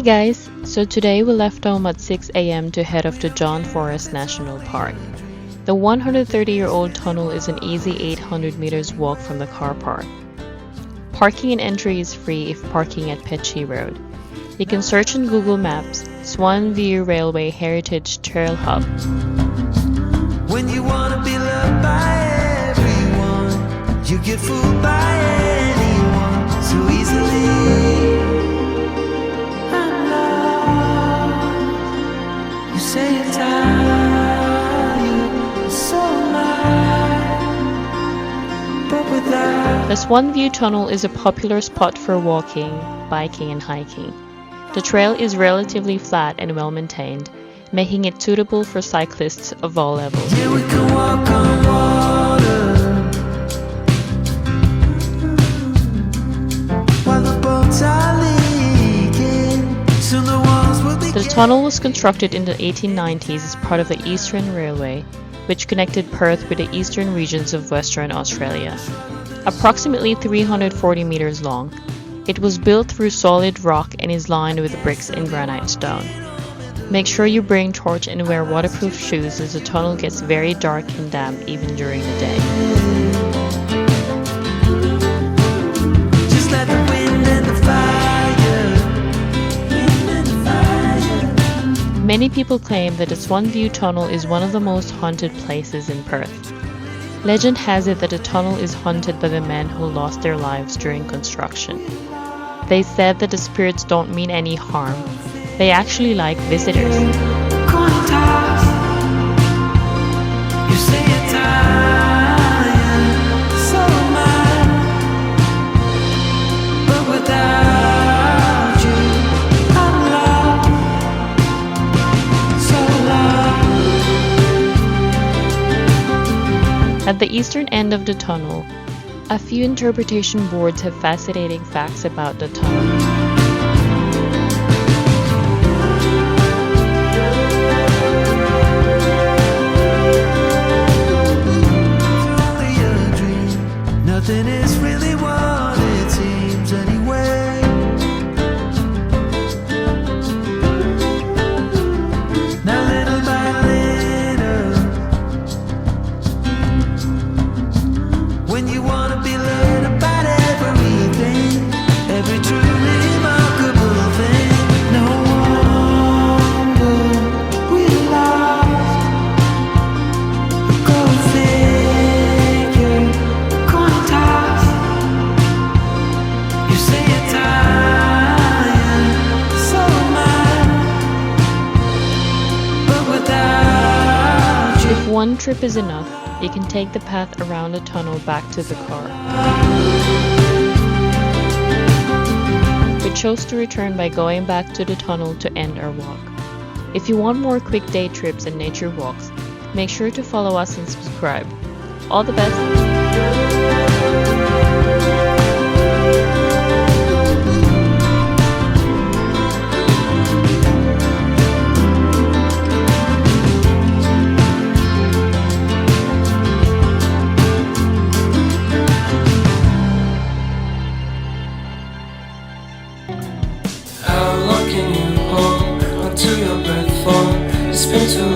guys, so today we left home at 6 a.m. to head off to John Forrest National Park. The 130-year-old tunnel is an easy 800 meters walk from the car park. Parking and entry is free if parking at Petchy Road. You can search on Google Maps, Swan View Railway Heritage Trail Hub. When you wanna be loved by everyone, you get fooled by anyone so easily. I'm lost. You say you're tired, so am I. But without The Swan View Tunnel is a popular spot for walking, biking and hiking. The trail is relatively flat and well maintained, making it suitable for cyclists of all levels. yeah, we can walk on water while the boats are leaking. Soon the walls will be The tunnel was constructed in the 1890s as part of the Eastern Railway, which connected Perth with the eastern regions of Western Australia. Approximately 340 meters long, it was built through solid rock and is lined with bricks and granite stone. Make sure you bring torch and wear waterproof shoes as the tunnel gets very dark and damp even during the day. just like the wind and the fire. Many people claim that the Swan View Tunnel is one of the most haunted places in Perth. Legend has it that the tunnel is haunted by the men who lost their lives during construction. They said that the spirits don't mean any harm. They actually like visitors. Contact. You say you're tired, so am I. But without you, I'm lost, so lost. At the eastern end of the tunnel, a few interpretation boards have fascinating facts about the tunnel. Only a dream. Nothing is really what it seems anyway. Now little by little, when you wanna be learned about everything, every truly remarkable thing. No wonder we lost. Go figure, contact. You say you're tired, so am I. But without you, If one trip is enough, you can take the path around the tunnel back to the car. We chose to return by going back to the tunnel to end our walk. If you want more quick day trips and nature walks, make sure to follow us and subscribe. All the best! How long can you hold until your breath falls? It's been too